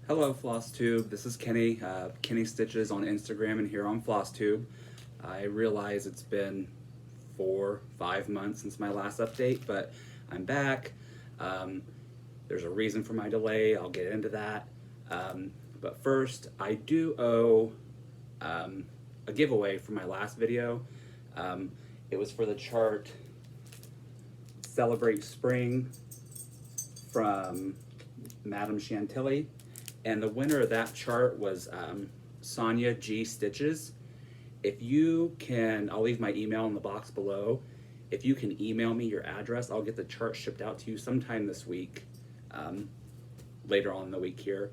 Hello, Flosstube. This is Kenny. Kenny Stitches on Instagram and here on Flosstube. I realize it's been 4-5 months since my last update, but I'm back. There's a reason for my delay. I'll get into that. But first, I do owe a giveaway for my last video. It was for the chart Celebrate Spring from Madame Chantilly. And the winner of that chart was Sonia G. Stitches. If you can, I'll leave my email in the box below. If you can email me your address, I'll get the chart shipped out to you sometime this week, later on in the week here.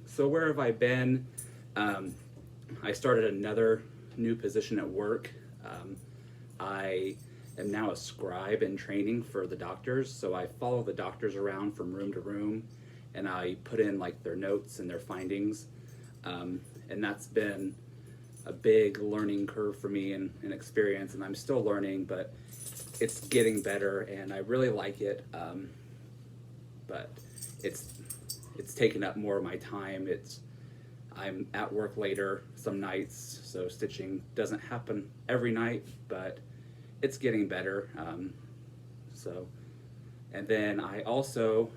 So where have I been? I started another new position at work. I am now a scribe in training for the doctors, so I follow the doctors around from room to room, and I put in like their notes and their findings, and that's been a big learning curve for me and experience, and I'm still learning, but it's getting better and I really like it, but it's taken up more of my time. I'm at work later some nights, so stitching doesn't happen every night, but it's getting better. And then I also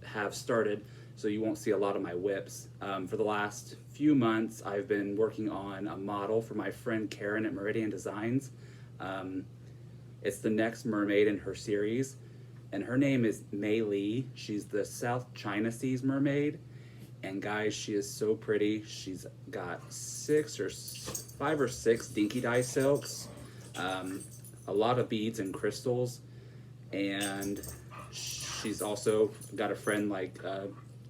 have started, so you won't see a lot of my whips. For the last few months, I've been working on a model for my friend Karen at Meridian Designs. It's the next mermaid in her series, and her name is Mei Li. She's the South China Seas mermaid, and guys, she is so pretty. She's got 5 or 6 dinky dye silks, a lot of beads and crystals, and she's also got a friend like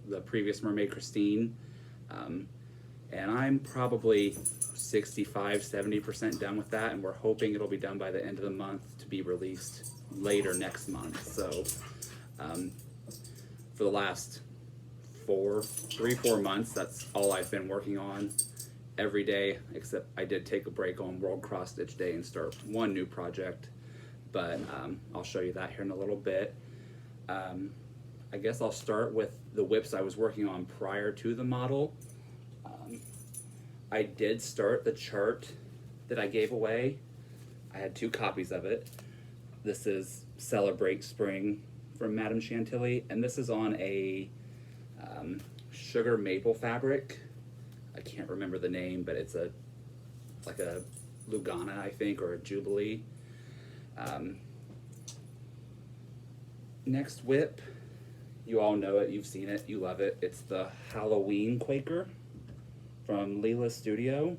the previous mermaid, Christine, and I'm probably 65-70% done with that, and we're hoping it'll be done by the end of the month to be released later next month. So for the last 3-4 months, that's all I've been working on every day, except I did take a break on World Cross Stitch Day and start one new project, but I'll show you that here in a little bit. I guess I'll start with the whips I was working on prior to the model. I did start the chart that I gave away. I had 2 copies of it. This is Celebrate Spring from Madame Chantilly, and this is on a sugar maple fabric. I can't remember the name, but it's like a Lugana, I think, or a Jubilee. Next whip, you all know it, you've seen it, you love it. It's the Halloween Quaker from Leela's Studio.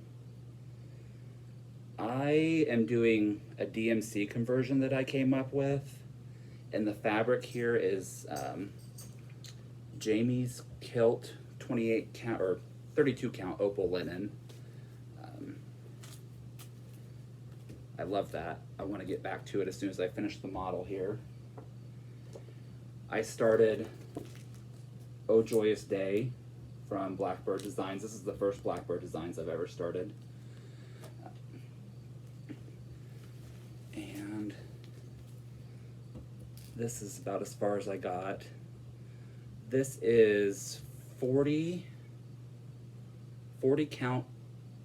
I am doing a DMC conversion that I came up with, and the fabric here is Jamie's Kilt 28 count or 32 count opal linen. I love that. I want to get back to it as soon as I finish the model here. I started Oh Joyous Day from Blackbird Designs. This is the first Blackbird Designs I've ever started. And this is about as far as I got. This is 40 count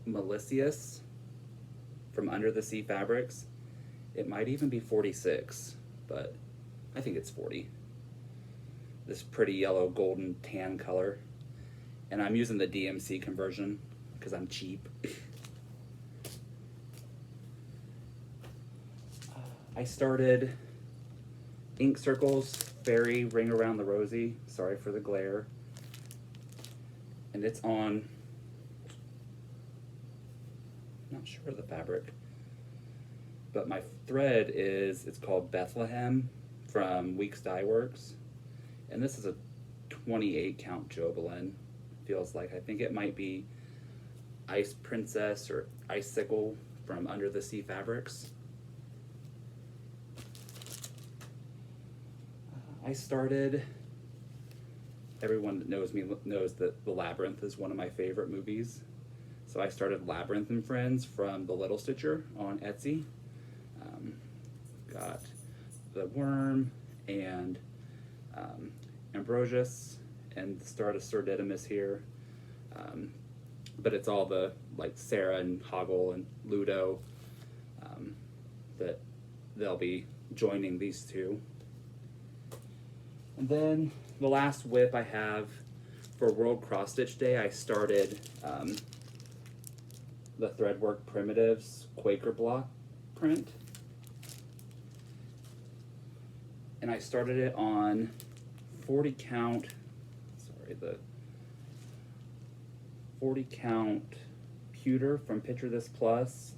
Malicious from Under the Sea Fabrics. It might even be 46, but I think it's 40. This pretty yellow golden tan color, and I'm using the DMC conversion because I'm cheap. I started Ink Circles Fairy Ring Around the Rosy, sorry for the glare, and it's on, not sure of the fabric, but my thread it's called Bethlehem from Weeks Dye Works. And this is a 28 count Jobelin. Feels like, I think it might be Ice Princess or Icicle from Under the Sea Fabrics. I started, everyone that knows me knows that The Labyrinth is one of my favorite movies. So I started Labyrinth and Friends from The Little Stitcher on Etsy. Got the worm and Ambrosius and the start of Sir Didymus here. But it's all the, like, Sarah and Hoggle and Ludo, that they'll be joining these two. And then the last whip I have for World Cross Stitch Day, I started the Threadwork Primitives Quaker block print. And I started it on 40 count, the 40 count pewter from Picture This Plus.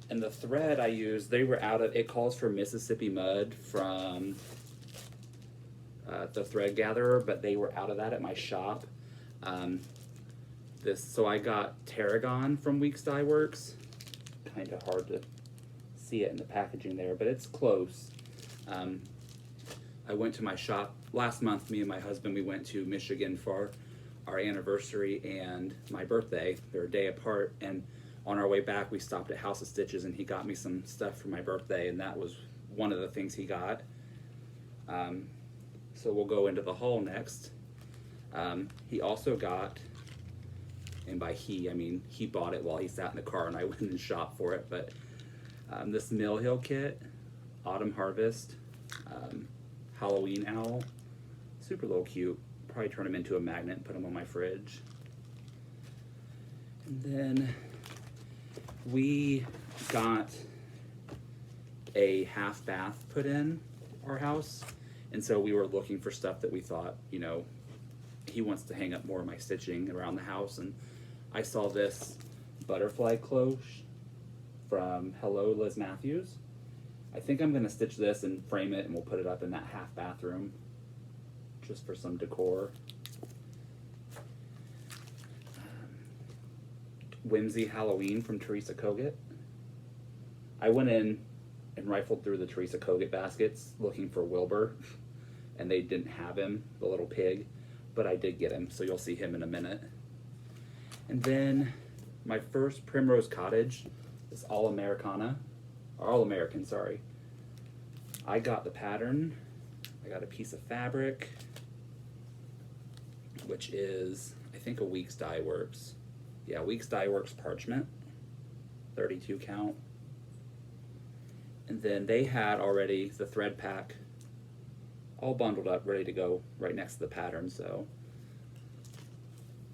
And the thread I used, they were out of, it calls for Mississippi Mud from the Thread Gatherer, but they were out of that at my shop. So I got Tarragon from Weeks Dye Works. Kind of hard to see it in the packaging there, but it's close. I went to my shop last month. Me and my husband, we went to Michigan for our anniversary and my birthday. They're a day apart, and on our way back we stopped at House of Stitches and he got me some stuff for my birthday, and that was one of the things he got. So we'll go into the haul next. He also got, and by he I mean he bought it while he sat in the car and I went and shopped for it, but this Mill Hill kit, Autumn Harvest, Halloween Owl, super little cute. Probably turn them into a magnet and put them on my fridge. And then we got a half bath put in our house, and so we were looking for stuff that we thought, you know, he wants to hang up more of my stitching around the house, and I saw this butterfly cloche from Hello Liz Matthews. I think I'm gonna stitch this and frame it, and we'll put it up in that half bathroom just for some decor. Whimsy Halloween from Teresa Kogut. I went in and rifled through the Teresa Kogut baskets looking for Wilbur, and they didn't have him, the little pig, but I did get him, so you'll see him in a minute. And then my first Primrose Cottage is All American, sorry. I got the pattern. I got a piece of fabric, which is, I think, a Weeks Dye Works. Yeah, Weeks Dye Works parchment, 32 count. And then they had already the thread pack all bundled up, ready to go right next to the pattern, so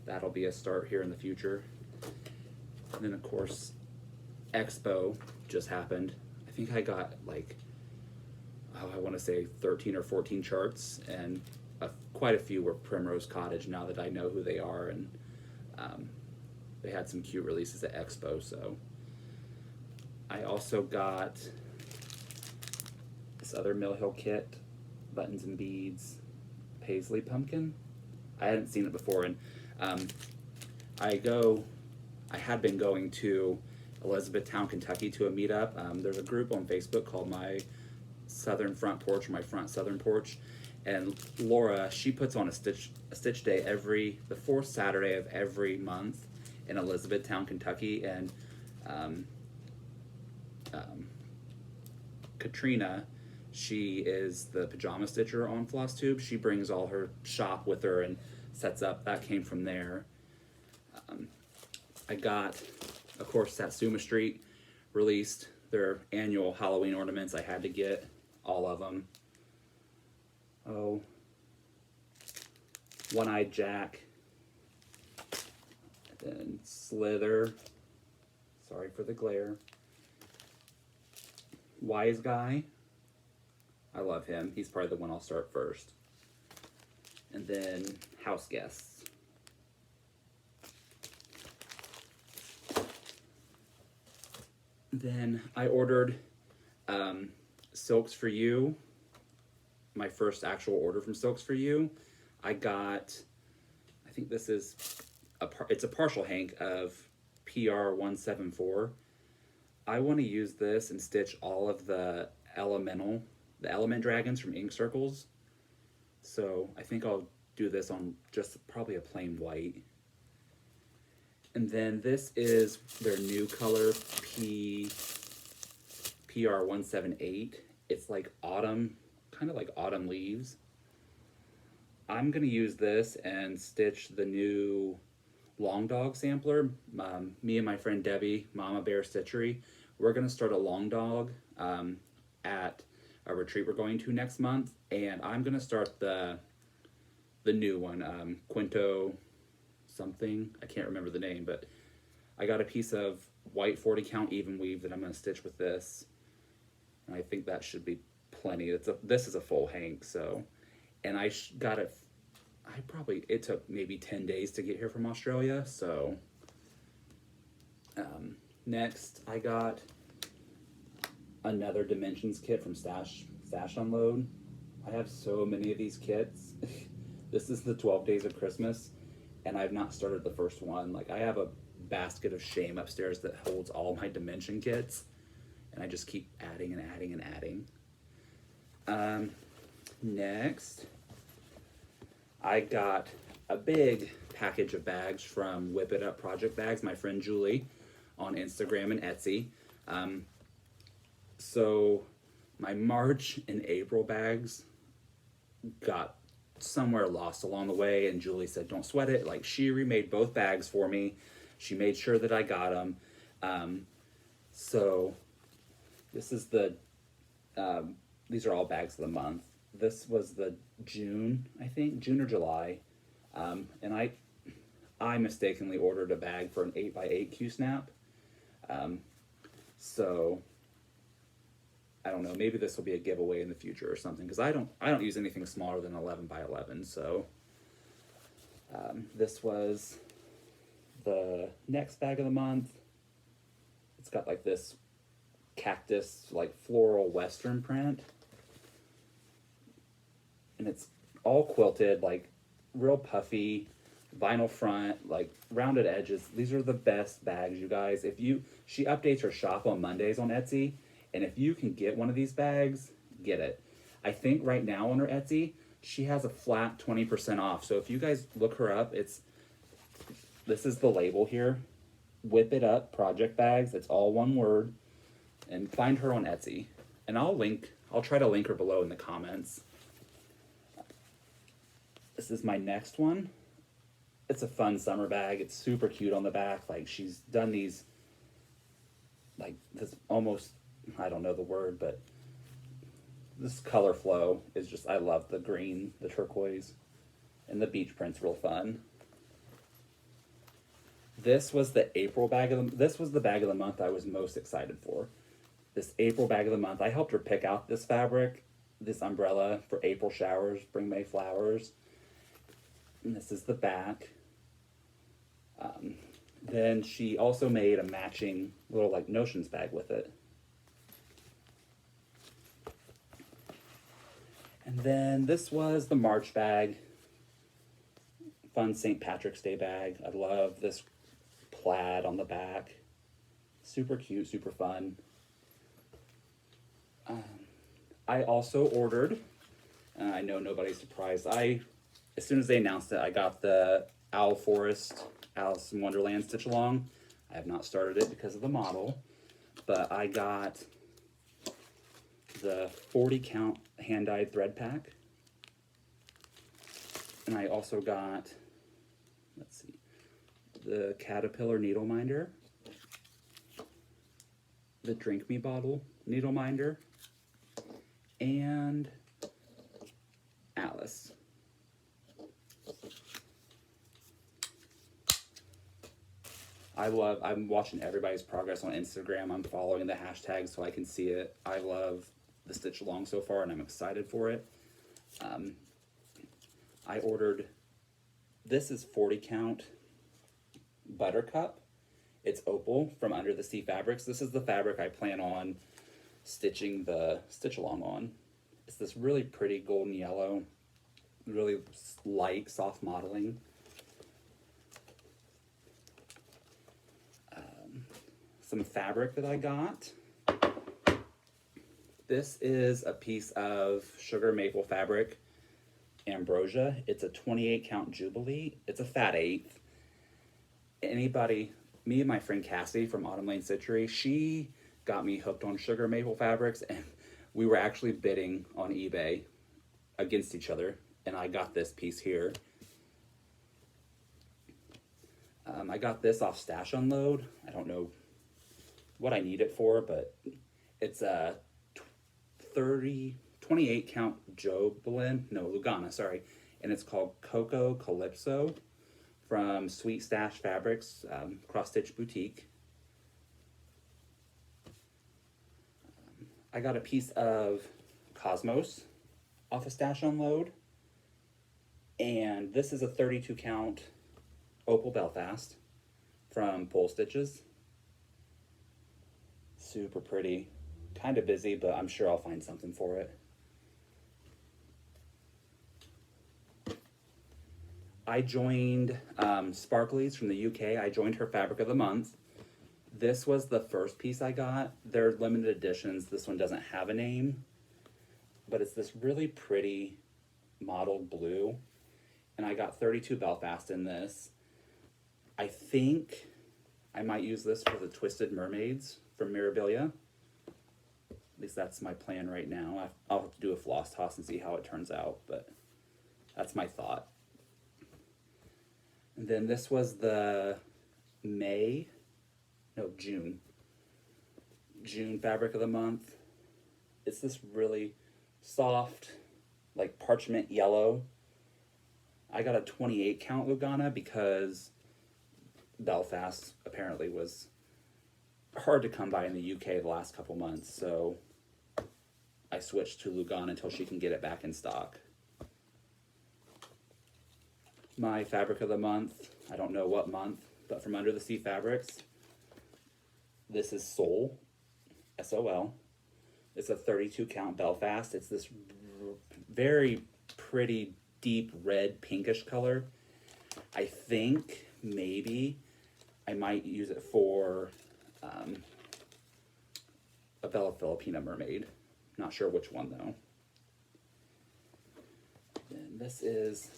that'll be a start here in the future. And then, of course, Expo just happened. I think I got, like, I want to say 13 or 14 charts, and quite a few were Primrose Cottage now that I know who they are, and they had some cute releases at Expo. So I also got this other Mill Hill kit, Buttons and Beads, Paisley Pumpkin. I hadn't seen it before, and I had been going to Elizabethtown, Kentucky to a meetup. There's a group on Facebook called My Southern Front Porch, or My Front Southern Porch, and Laura, she puts on a stitch day the fourth Saturday of every month in Elizabethtown, Kentucky, and Katrina, she is the pajama stitcher on Flosstube. She brings all her shop with her and sets up. That came from there. I got, of course, Satsuma Street released their annual Halloween ornaments. I had to get all of them. Oh, One-Eyed Jack, and then Slither, sorry for the glare, Wise Guy, I love him, he's probably the one I'll start first, and then House Guests. Then I ordered Silks for You, my first actual order from Silks for You. I got, I think this is, it's a partial hank of PR 174. I want to use this and stitch all of the element dragons from Ink Circles. So I think I'll do this on just probably a plain white. And then this is their new color, PR 178. It's like autumn, kind of like autumn leaves. I'm gonna use this and stitch the new long dog sampler. Me and my friend Debbie, Mama Bear Stitchery, we're gonna start a long dog at a retreat we're going to next month, and I'm gonna start the new one, Quinto something. I can't remember the name, but I got a piece of white 40 count even weave that I'm gonna stitch with this, and I think that should be plenty. This is a full hank, so, and got it. It took maybe 10 days to get here from Australia, so next I got another dimensions kit from Stash Unload. I have so many of these kits. This is the 12 days of Christmas, and I've not started the first one. Like, I have a basket of shame upstairs that holds all my dimension kits, and I just keep adding and adding and adding. Next, I got a big package of bags from Whip It Up Project Bags, my friend Julie, on Instagram and Etsy. So my March and April bags got somewhere lost along the way, and Julie said, don't sweat it. Like, she remade both bags for me. She made sure that I got them. So this is these are all bags of the month. This was the June, I think, June or July. And I mistakenly ordered a bag for an 8x8 Q-snap. So I don't know, maybe this will be a giveaway in the future or something, because I don't use anything smaller than 11x11. So this was the next bag of the month. It's got like this cactus, like floral western print, and it's all quilted, like real puffy vinyl front, like rounded edges. These are the best bags, you guys. She updates her shop on Mondays on Etsy, and if you can get one of these bags, get it. I think right now on her Etsy, she has a flat 20% off. So if you guys look her up, this is the label here, Whip It Up Project Bags. It's all one word, and find her on Etsy. And I'll try to link her below in the comments. This is my next one. It's a fun summer bag. It's super cute on the back. Like, she's done these, like, this almost, I don't know the word, but this color flow is just, I love the green, the turquoise, and the beach print's real fun. This was the this was the bag of the month I was most excited for. This April bag of the month. I helped her pick out this fabric, this umbrella for April showers, bring May flowers. And this is the back. Then she also made a matching little like notions bag with it. And then this was the March bag. Fun St. Patrick's Day bag. I love this plaid on the back. Super cute, super fun. I also ordered, and I know nobody's surprised, as soon as they announced it, I got the Owl Forest Alice in Wonderland stitch along. I have not started it because of the model, but I got the 40 count hand-dyed thread pack. And I also got, let's see, the Caterpillar needle minder, the Drink Me bottle needle minder, and Alice. I'm watching everybody's progress on Instagram. I'm following the hashtags so I can see it. I love the stitch along so far, and I'm excited for it. I ordered, this is 40 count Buttercup. It's opal from Under the Sea Fabrics. This is the fabric I plan on stitching the stitch along on. It's this really pretty golden yellow, really light, soft modeling. Some fabric that I got. This is a piece of sugar maple fabric, ambrosia. It's a 28 count Jubilee. It's a fat eighth. Me and my friend Cassie from Autumn Lane Stitchery, she got me hooked on sugar maple fabrics, and we were actually bidding on eBay against each other. and I got this piece here. I got this off Stash Unload. I don't know what I need it for, but it's a 28 count Lugana, sorry. And it's called Coco Calypso from Sweet Stash Fabrics, Cross Stitch Boutique. I got a piece of Cosmos off of Stash Unload. And this is a 32 count Opal Belfast from Pole Stitches. Super pretty. Kind of busy, but I'm sure I'll find something for it. I joined Sparkly's from the UK. I joined her Fabric of the Month. This was the first piece I got. They're limited editions. This one doesn't have a name, but it's this really pretty mottled blue. And I got 32 Belfast in this. I think I might use this for the Twisted Mermaids from Mirabilia. At least that's my plan right now. I'll have to do a floss toss and see how it turns out, but that's my thought. And then this was the June Fabric of the Month. It's this really soft, like parchment yellow. I got a 28 count Lugana because Belfast apparently was hard to come by in the UK the last couple months, so I switched to Lugana until she can get it back in stock. My Fabric of the Month, I don't know what month, but from Under the Sea Fabrics, this is Sol, S-O-L. It's a 32 count Belfast. It's this very pretty deep red pinkish color. I think maybe I might use it for a Bella Filipina mermaid. Not sure which one though. And this is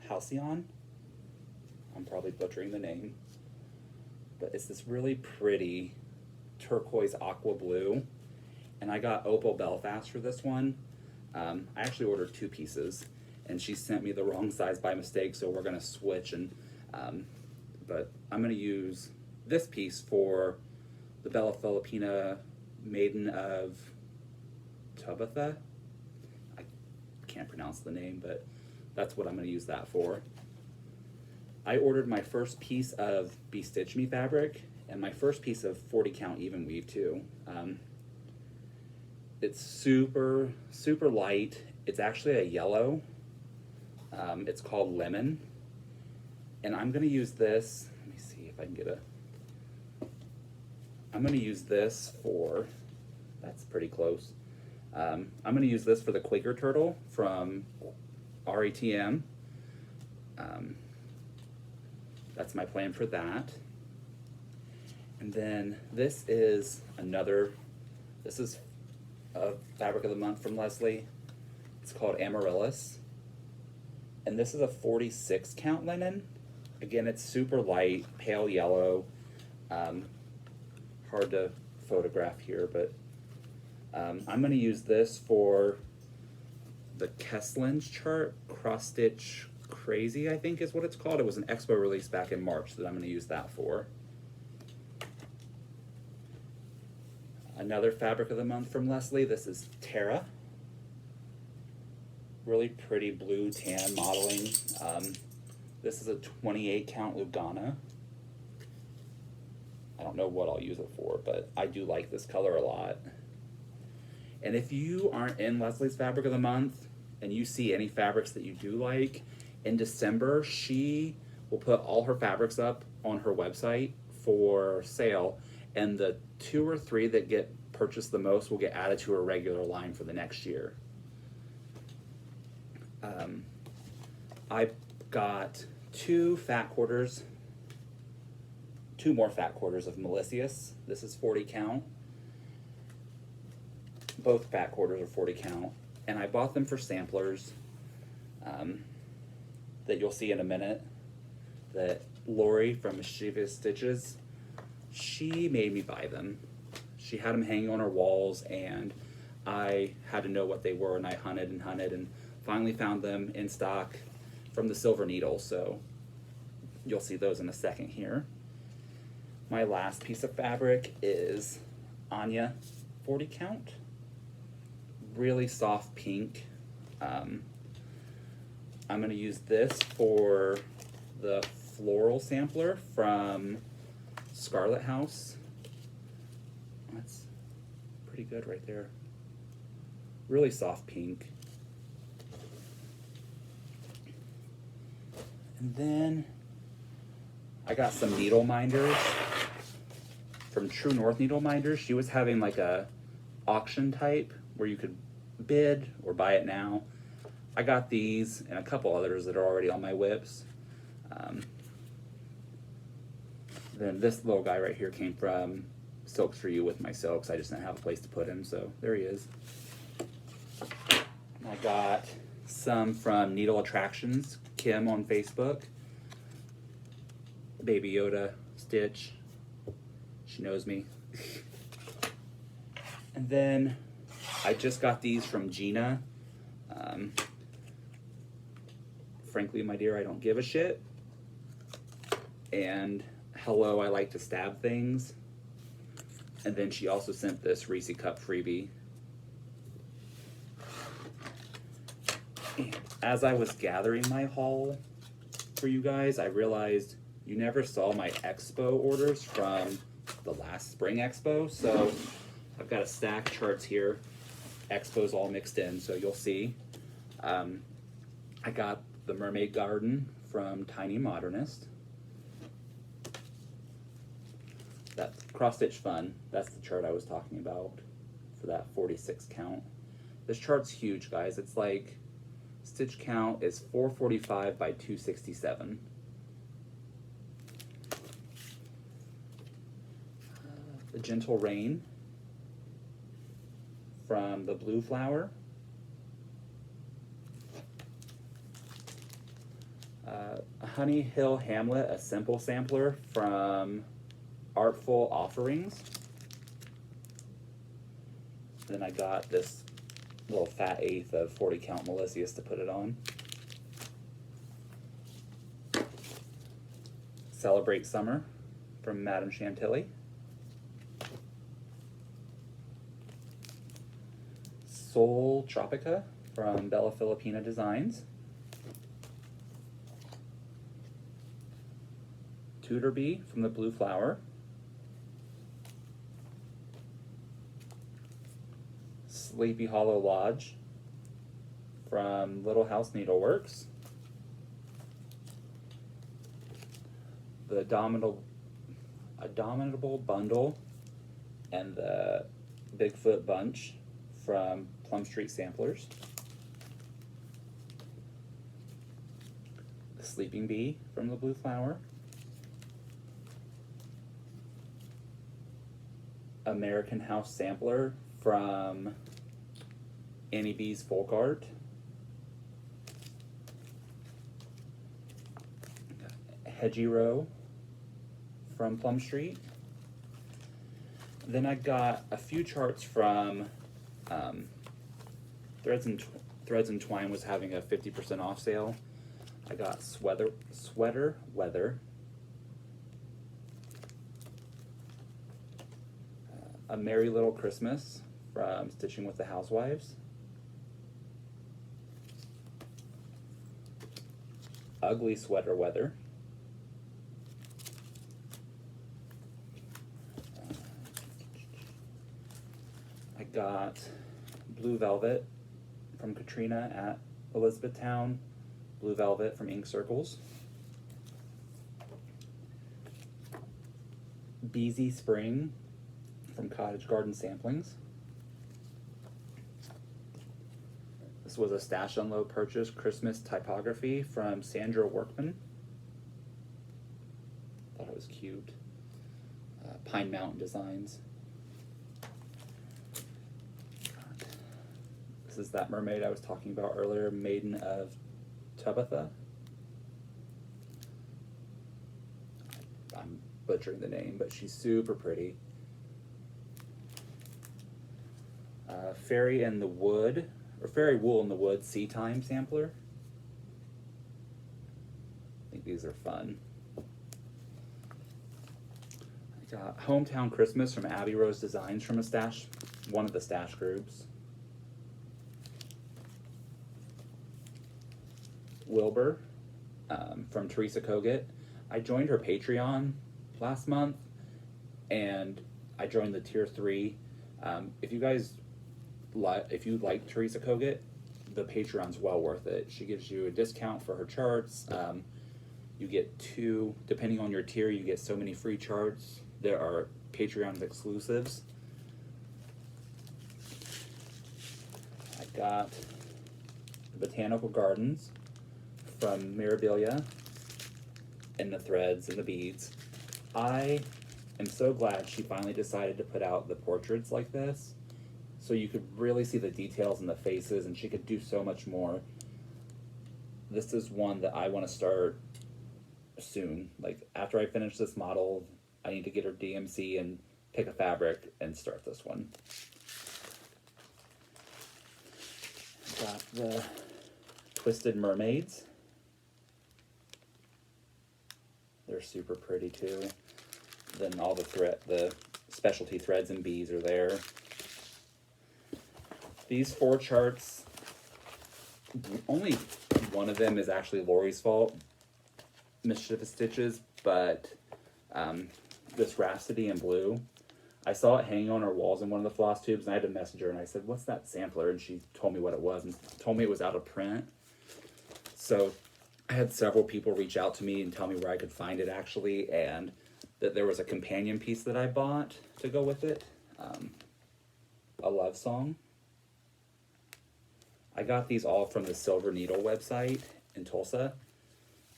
Halcyon. I'm probably butchering the name, but it's this really pretty turquoise aqua blue, and I got Opal Belfast for this one. I actually ordered 2 pieces, and she sent me the wrong size by mistake, so we're gonna switch. And but I'm gonna use this piece for the Bella Filipina Maiden of Tabitha. I can't pronounce the name, but that's what I'm gonna use that for. I ordered my first piece of Be Stitch Me fabric and my first piece of 40 count even weave too. It's super, super light. It's actually a yellow. It's called Lemon. And I'm gonna use this, let me see if I can get a, I'm gonna use this for, that's pretty close. I'm gonna use this for the Quaker Turtle from RATM. That's my plan for that. And then this is this is a Fabric of the Month from Leslie. It's called Amaryllis. And this is a 46 count linen. Again, it's super light, pale yellow. Hard to photograph here, but I'm gonna use this for the Kesslin's chart, Cross Stitch Crazy, I think is what it's called. It was an Expo release back in March that I'm gonna use that for. Another Fabric of the Month from Leslie. This is Tara. Really pretty blue tan modeling. This is a 28 count Lugana. I don't know what I'll use it for, but I do like this color a lot. And if you aren't in Leslie's Fabric of the Month and you see any fabrics that you do like, in December she will put all her fabrics up on her website for sale, and the 2 or 3 that get purchased the most will get added to her regular line for the next year. I got 2 more fat quarters of Melicius. This is 40 count. Both fat quarters are 40 count, and I bought them for samplers that you'll see in a minute. That Lori from Mischievous Stitches, she made me buy them. She had them hanging on her walls, and I had to know what they were, and I hunted and hunted, and Finally found them in stock from the Silver Needle, so you'll see those in a second here. My last piece of fabric is Anya 40 count. Really soft pink. I'm going to use this for the floral sampler from Scarlet House. That's pretty good right there. Really soft pink. And then I got some needle minders from True North Needle Minders. She was having like a auction type where you could bid or buy it now. I got these and a couple others that are already on my whips. Then this little guy right here came from Silks for You with my silks. I just didn't have a place to put him, so there he is. I got some from Needle Attractions, Kim on Facebook. Baby Yoda, Stitch. She knows me. And then I just got these from Gina. Frankly, my dear, I don't give a shit. And Hello, I Like to Stab Things. And then she also sent this Reese Cup freebie. And as I was gathering my haul for you guys, I realized you never saw my Expo orders from the last spring Expo. So I've got a stack of charts here. Expo's all mixed in, so you'll see. I got the Mermaid Garden from Tiny Modernist. That cross stitch fun, that's the chart I was talking about for that 46 count. This chart's huge, guys. It's like stitch count is 445 by 267. The Gentle Rain from the Blue Flower. Honey Hill Hamlet, a simple sampler from Artful Offerings. Then I got this little fat eighth of 40 count Melisius to put it on. Celebrate Summer from Madame Chantilly. Soul Tropica from Bella Filipina Designs. Tudor Bee from the Blue Flower. Sleepy Hollow Lodge from Little House Needleworks. The Abominable Bundle and the Bigfoot Bunch from Plum Street Samplers. The Sleeping Bee from the Blue Flower. American House Sampler from Annie B's Folk Art. Hedgerow from Plum Street. Then I got a few charts from Threads and Twine was having a 50% off sale. I got Sweater Weather. A Merry Little Christmas from Stitching with the Housewives. Ugly Sweater Weather. I got Blue Velvet from Katrina at Elizabethtown. Blue Velvet from Ink Circles. Beezy Spring from Cottage Garden Samplings. This was a Stash Unload purchase, Christmas Typography from Sandra Workman. Thought it was cute. Pine Mountain Designs. This is that mermaid I was talking about earlier, Maiden of Tabitha. I'm butchering the name, but she's super pretty. Fairy in the Wood or Fairy Wool in the Woods Sea Time sampler. I think these are fun. I got Hometown Christmas from Abby Rose Designs from one of the stash groups. Wilbur from Teresa Kogut. I joined her Patreon last month, and I joined the tier 3. If you guys if you like Teresa Kogut, the Patreon's well worth it. She gives you a discount for her charts. You get 2, depending on your tier, you get so many free charts. There are Patreon exclusives. I got the Botanical Gardens from Mirabilia and the threads and the beads. I am so glad she finally decided to put out the portraits like this, so you could really see the details in the faces, and she could do so much more. This is one that I want to start soon. Like, after I finish this model, I need to get her DMC and pick a fabric and start this one. Got the Twisted Mermaids. They're super pretty too. Then all the specialty threads and beads are there. These 4 charts, only one of them is actually Lori's fault, Mischievous Stitches, but this Rhapsody in blue, I saw it hanging on her walls in one of the floss tubes, and I had to message her, and I said, "What's that sampler?" And she told me what it was, and told me it was out of print. So I had several people reach out to me and tell me where I could find it, actually, and that there was a companion piece that I bought to go with it, a love song. I got these all from the Silver Needle website in Tulsa,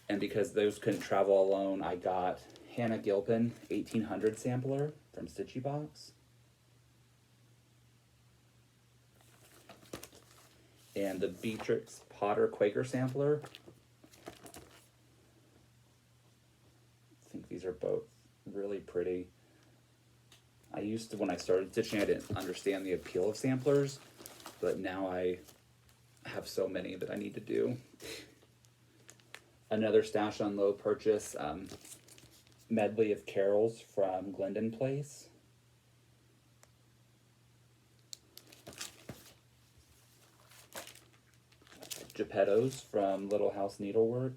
and because those couldn't travel alone, I got Hannah Gilpin 1800 sampler from Stitchy Box, and the Beatrix Potter Quaker sampler. I think these are both really pretty. I used to, when I started stitching, I didn't understand the appeal of samplers, but now I have so many that I need to do. Another Stash Unload purchase, medley of carols from Glendon Place. Geppettos from Little House Needlework.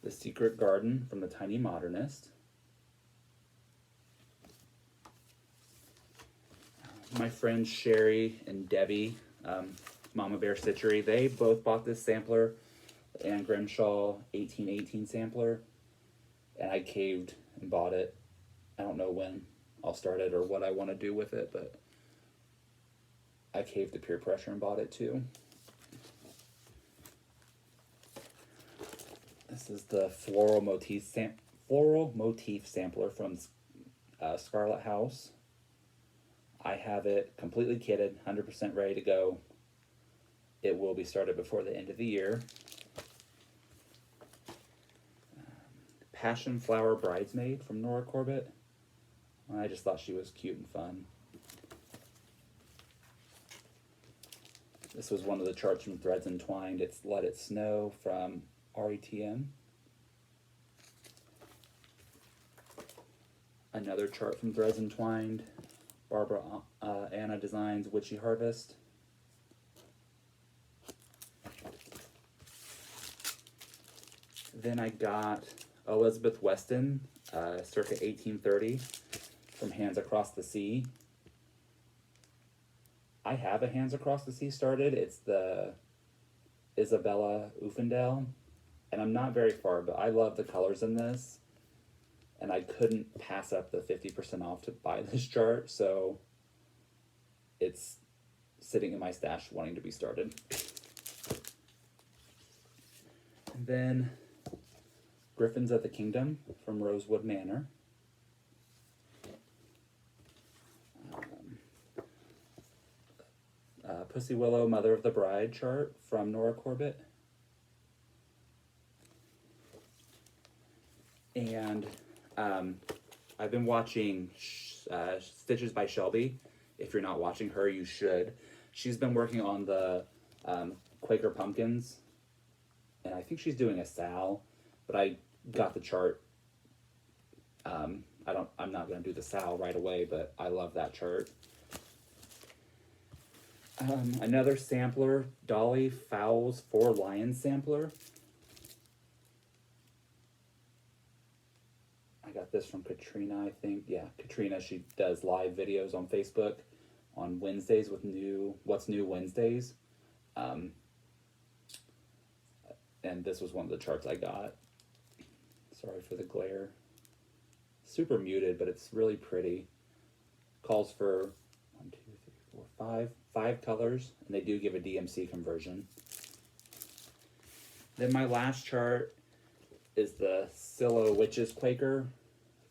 The Secret Garden from the Tiny Modernist. My friends Sherry and Debbie, Mama Bear Stitchery, they both bought this sampler, the Anne Grimshaw 1818 sampler, and I caved and bought it. I don't know when I'll start it or what I want to do with it, but I caved to peer pressure and bought it too. This is the Floral Motif sampler from Scarlet House. I have it completely kitted, 100% ready to go. It will be started before the end of the year. Passion Flower Bridesmaid from Nora Corbett. I just thought she was cute and fun. This was one of the charts from Threads Entwined. It's Let It Snow from RETM. Another chart from Threads Entwined. Barbara Anna Designs Witchy Harvest. Then I got Elizabeth Weston, circa 1830, from Hands Across the Sea. I have a Hands Across the Sea started. It's the Isabella Ufendel, and I'm not very far, but I love the colors in this, and I couldn't pass up the 50% off to buy this chart, so it's sitting in my stash wanting to be started. And then Griffins of the Kingdom from Rosewood Manor. Pussy Willow, Mother of the Bride chart from Nora Corbett. And I've been watching Stitches by Shelby. If you're not watching her, you should. She's been working on the Quaker pumpkins, and I think she's doing a Sal, but I got the chart. I'm not going to do the Sal right away, but I love that chart. Another sampler, Dolly Fowles 4 Lion sampler. I got this from Katrina, I think. Yeah, Katrina, she does live videos on Facebook on Wednesdays with What's New Wednesdays. And this was one of the charts I got. Sorry for the glare. Super muted, but it's really pretty. Calls for 1, 2, 3, 4, 5 colors, and they do give a DMC conversion. Then my last chart is the Silo Witches Quaker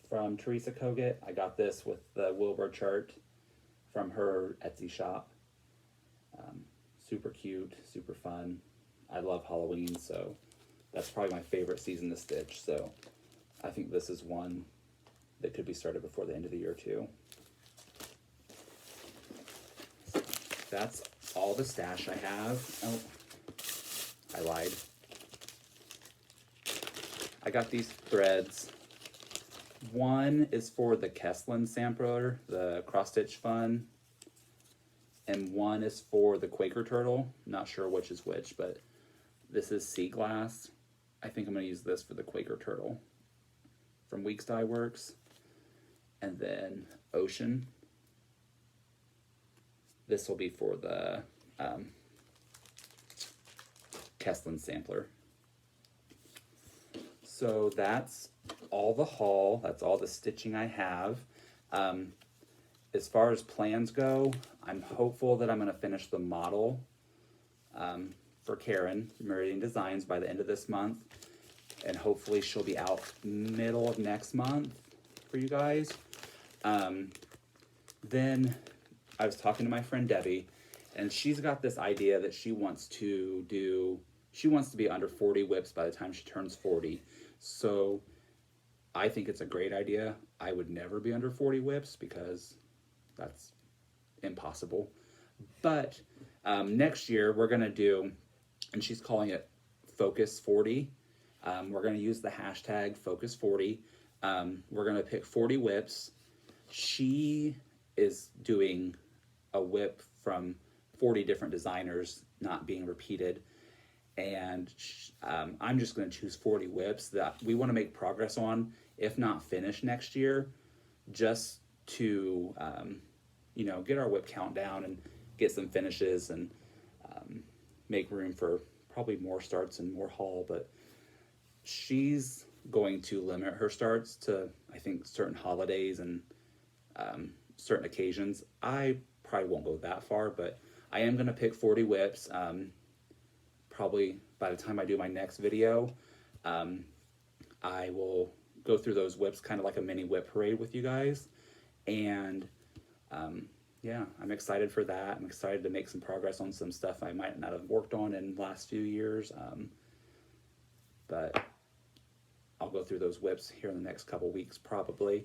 from Teresa Kogut. I got this with the Wilbur chart from her Etsy shop. Super cute, super fun. I love Halloween, so that's probably my favorite season to stitch. So I think this is one that could be started before the end of the year too. That's all the stash I have. Oh, I lied. I got these threads. One is for the Kesslin sampler, the cross stitch fun, and one is for the Quaker turtle. Not sure which is which, but this is Sea Glass. I think I'm going to use this for the Quaker turtle from Weeks Dye Works. And then Ocean. This will be for the Kesslin sampler. So that's all the haul. That's all the stitching I have. As far as plans go, I'm hopeful that I'm going to finish the model for Karen, Meridian Designs, by the end of this month. And hopefully she'll be out middle of next month for you guys. Then I was talking to my friend Debbie, and she's got this idea that she wants to be under 40 whips by the time she turns 40. So I think it's a great idea. I would never be under 40 whips because that's impossible. But next year we're going to do, and she's calling it Focus 40. We're going to use the hashtag Focus 40. We're going to pick 40 whips. She is doing a whip from 40 different designers, not being repeated. And I'm just going to choose 40 whips that we want to make progress on, if not finish next year, just to, get our whip count down and get some finishes and make room for probably more starts and more haul. But she's going to limit her starts to, I think, certain holidays and certain occasions. I probably won't go that far, but I am going to pick 40 whips. Probably by the time I do my next video, I will go through those whips, kind of like a mini whip parade with you guys. And yeah, I'm excited for that. I'm excited to make some progress on some stuff I might not have worked on in the last few years. But I'll go through those whips here in the next couple weeks, probably.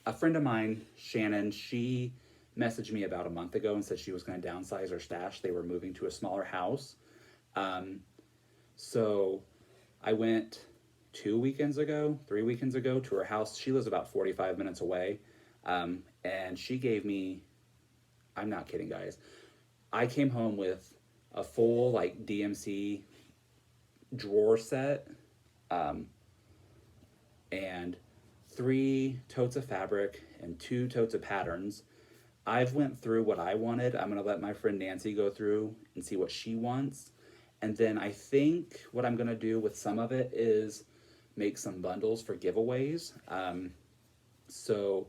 A friend of mine, Shannon, she messaged me about a month ago and said she was going to downsize her stash. They were moving to a smaller house. So I went 3 weekends ago to her house. She lives about 45 minutes away. And she gave me, I'm not kidding, guys. I came home with a full DMC drawer set, and 3 totes of fabric and 2 totes of patterns. I've went through what I wanted. I'm going to let my friend Nancy go through and see what she wants. And then I think what I'm going to do with some of it is make some bundles for giveaways. So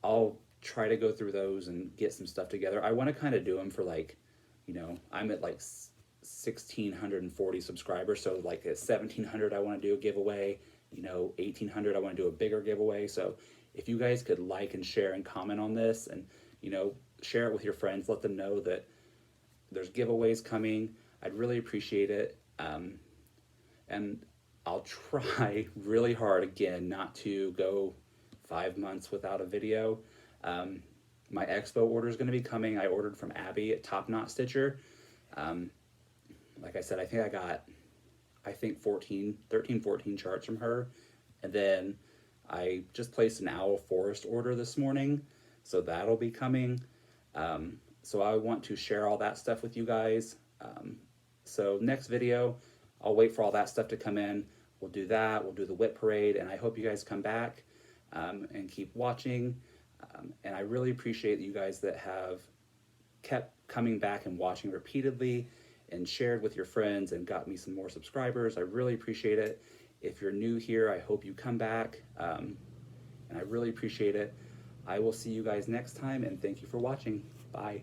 I'll try to go through those and get some stuff together. I want to kind of do them for I'm at 1,640 subscribers. So at 1,700 I want to do a giveaway. 1,800 I want to do a bigger giveaway. So if you guys could like and share and comment on this and share it with your friends, let them know that there's giveaways coming. I'd really appreciate it. And I'll try really hard again not to go 5 months without a video. My Expo order is going to be coming. I ordered from Abby at Top Knot Stitcher. Um, like I said, I think 14 charts from her. And then I just placed an Owl Forest order this morning, so that'll be coming. So I want to share all that stuff with you guys. So next video, I'll wait for all that stuff to come in. We'll do that. We'll do the whip parade, and I hope you guys come back and keep watching. And I really appreciate you guys that have kept coming back and watching repeatedly and shared with your friends and got me some more subscribers. I really appreciate it. If you're new here, I hope you come back, and I really appreciate it. I will see you guys next time, and thank you for watching. Bye.